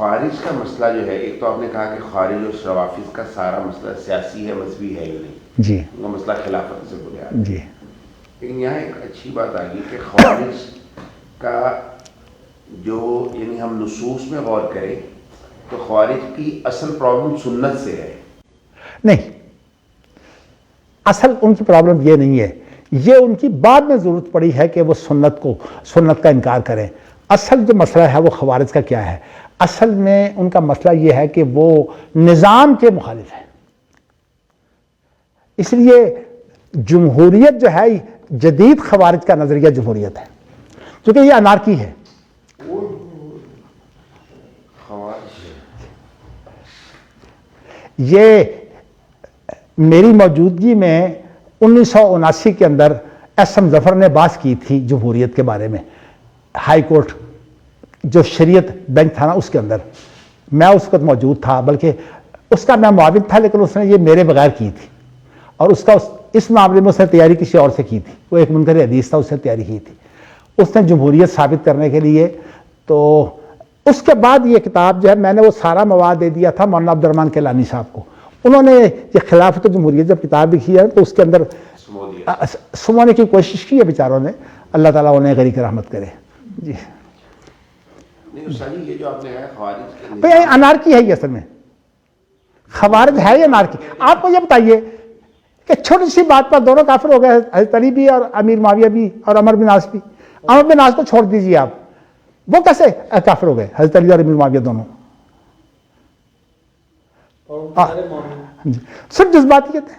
خوارج کا مسئلہ جو ہے، ایک تو آپ نے کہا کہ خارج اور روافض کا سارا مسئلہ سیاسی ہے، مذہبی ہے ہی نہیں جی، ان کا مسئلہ خلافت سے بنیاد جی، لیکن یہاں ایک اچھی بات آ گئی کہ خوارج کا جو یعنی ہم نصوص میں غور کریں تو خوارج کی اصل پرابلم سنت سے ہے. نہیں، اصل ان کی پرابلم یہ نہیں ہے، یہ ان کی بعد میں ضرورت پڑی ہے کہ وہ سنت کا انکار کریں. اصل جو مسئلہ ہے وہ خوارج کا کیا ہے؟ اصل میں ان کا مسئلہ یہ ہے کہ وہ نظام کے مخالف ہے. اس لیے جمہوریت جو ہے، جدید خوارج کا نظریہ جمہوریت ہے، کیونکہ یہ انارکی ہے. یہ میری موجودگی میں 1979 کے اندر ایس ایم ظفر نے بحث کی تھی جمہوریت کے بارے میں، ہائی کورٹ جو شریعت بینچ تھا نا اس کے اندر. میں اس وقت موجود تھا، بلکہ اس کا میں معاون تھا، لیکن اس نے یہ میرے بغیر کی تھی، اور اس معاملے میں اس نے تیاری کسی اور سے کی تھی. وہ ایک منکر حدیث تھا، اس نے تیاری کی تھی. اس نے جمہوریت ثابت کرنے کے لیے. تو اس کے بعد یہ کتاب جو ہے، میں نے وہ سارا مواد دے دیا تھا مولانا عبد الرحمن کیلانی صاحب کو. انہوں نے یہ خلافت و جمہوریت جب کتاب لکھی ہے تو اس کے اندر سمونے کی کوشش کی ہے بیچاروں نے. اللہ تعالیٰ انہیں غریق رحمت کرے. جی، یہ جو آپ نے کہا خوارج انارکی ہے، یہ اصل میں خوارج ہے یہ انارکی. آپ کو یہ بتائیے کہ چھوٹی سی بات پر دونوں کافر ہو گئے، حضرت علی بھی اور امیر معاویہ بھی اور عمر بن عاص بھی. عمر بن عاص کو چھوڑ دیجیے آپ، وہ کیسے کافر ہو گئے؟ حضرت علی اور امیر معاویہ دونوں صرف جذباتیت ہے.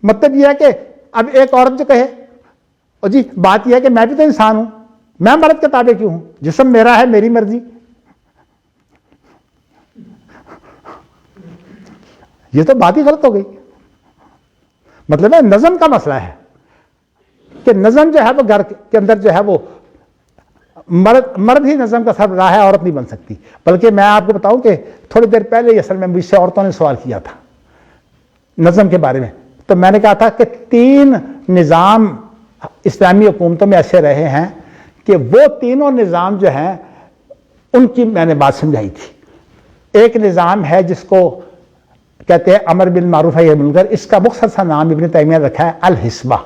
مطلب یہ ہے کہ اب ایک عورت جو کہے اور جی بات یہ ہے کہ میں بھی تو انسان ہوں، میں مرد کے تابع کیوں ہوں، جسم میرا ہے، میری مرضی. یہ تو بات ہی غلط ہو گئی. مطلب ہے نظم کا مسئلہ ہے کہ نظم جو ہے وہ گھر کے اندر جو ہے وہ مرد ہی نظم کا سربراہ ہے، عورت نہیں بن سکتی. بلکہ میں آپ کو بتاؤں کہ تھوڑی دیر پہلے اصل میں مجھ سے عورتوں نے سوال کیا تھا نظم کے بارے میں. تو میں نے کہا تھا کہ 3 نظام اسلامی حکومتوں میں ایسے رہے ہیں کہ وہ تینوں نظام جو ہیں ان کی میں نے بات سمجھائی تھی. ایک نظام ہے جس کو کہتے ہیں امر بالمعروف نہی عن المنکر، اس کا مختصر سا نام ابن تیمیہ نے رکھا ہے الحسبہ.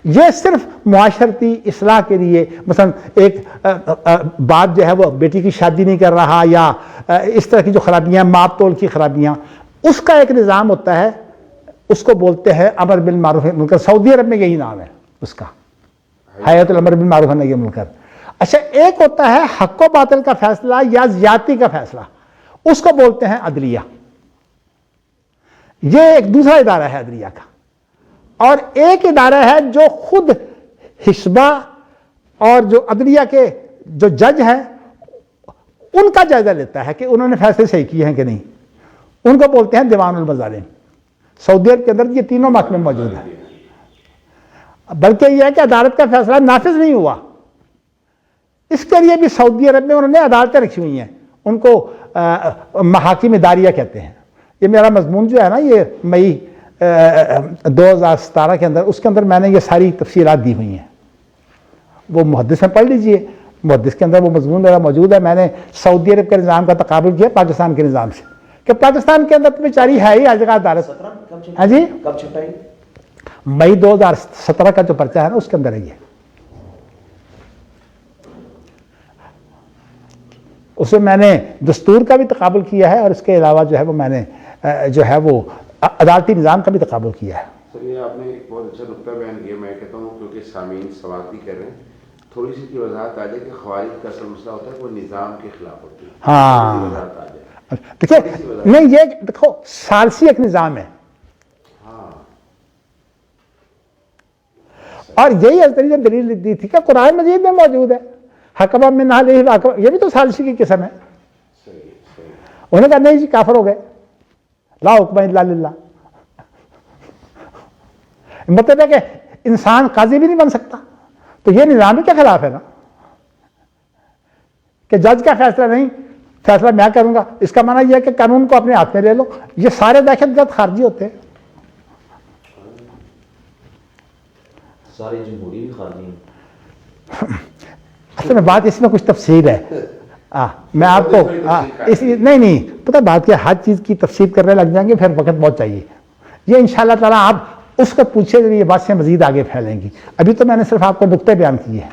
یہ صرف معاشرتی اصلاح کے لیے، مثلا ایک باپ جو ہے وہ بیٹی کی شادی نہیں کر رہا، یا اس طرح کی جو خرابیاں، ماپ تول کی خرابیاں، اس کا ایک نظام ہوتا ہے، اس کو بولتے ہیں امر بالمعروف نہی عن المنکر. سعودی عرب میں یہی نام ہے اس کا، حیات الامر بالمعروف نہی عن المنکر. اچھا، ایک ہوتا ہے حق و باطل کا فیصلہ یا زیادتی کا فیصلہ، اس کو بولتے ہیں عدلیہ. یہ ایک دوسرا ادارہ ہے عدلیہ کا. اور ایک ادارہ ہے جو خود حسبہ اور جو عدلیہ کے جو جج ہیں ان کا جائزہ لیتا ہے کہ انہوں نے فیصلے صحیح کیے ہیں کہ نہیں. ان کو بولتے ہیں دیوان المظالم. سعودی عرب کے اندر یہ تینوں محکمے موجود ہیں. بلکہ یہ ہے کہ عدالت کا فیصلہ نافذ نہیں ہوا، اس کے لیے بھی سعودی عرب میں انہوں نے عدالتیں رکھی ہوئی ہیں، ان کو محاکم اداریہ کہتے ہیں. یہ میرا مضمون جو ہے نا، یہ مئی 2017 کے اندر، اس کے اندر میں نے یہ ساری تفصیلات دی ہوئی ہیں. وہ محدث میں پڑھ لیجئے، محدث کے اندر وہ مضمون میرا موجود ہے. میں نے سعودی عرب کے نظام کا تقابل کیا پاکستان کے نظام سے، کہ پاکستان کے اندر تو بیچاری ہے ہی ہر جگہ عدالت. ہاں جی، کب چھپائی؟ مئی 2017 کا جو پرچہ ہے نا اس کے اندر ہے یہ. اس میں نے دستور کا بھی تقابل کیا ہے، اور اس کے علاوہ جو ہے وہ میں نے جو ہے وہ عدالتی نظام کا بھی تقابل کیا ہے. سر یہ آپ نے ایک بہت اچھا نقطہ بیان کیا. میں کہتا ہوں کیونکہ سامعین سوال بھی کر رہے ہیں، تھوڑی سی کی وضاحت آ جائے کہ خوارج کا اصل مسئلہ ہوتا ہے وہ نظام کے خلاف ہوتی ہے. ہاں وضاحت آ جائے. دیکھیے، نہیں، یہ دیکھو ثالثی ایک نظام ہے، اور یہی نے دلیل دی تھی کہ قرآن مجید میں موجود ہے حکمہ من اہلہ وحکمہ، یہ بھی تو ثالثی کی قسم ہے. انہوں نے کہا نہیں جی کافر ہو گئے، لا حکم الا للہ. مطلب ہے کہ انسان قاضی بھی نہیں بن سکتا، تو یہ نظام ہی کے خلاف ہے نا، کہ جج کا فیصلہ نہیں، فیصلہ میں کروں گا. اس کا معنی یہ ہے کہ قانون کو اپنے ہاتھ میں لے لو. یہ سارے دہشت گرد خارجی ہوتے ہیں. سارے جمہوری بھی خارجی ہیں. اصل میں بات اس میں کچھ تفصیل ہے. میں آپ کو نہیں پتہ بات کیا، ہر چیز کی تفصیل کرنے لگ جائیں گے پھر وقت بہت چاہیے. یہ انشاءاللہ تعالیٰ آپ اس کو پوچھے یہ باتیں مزید آگے پھیلیں گی. ابھی تو میں نے صرف آپ کو نقطے بیان کیے ہیں.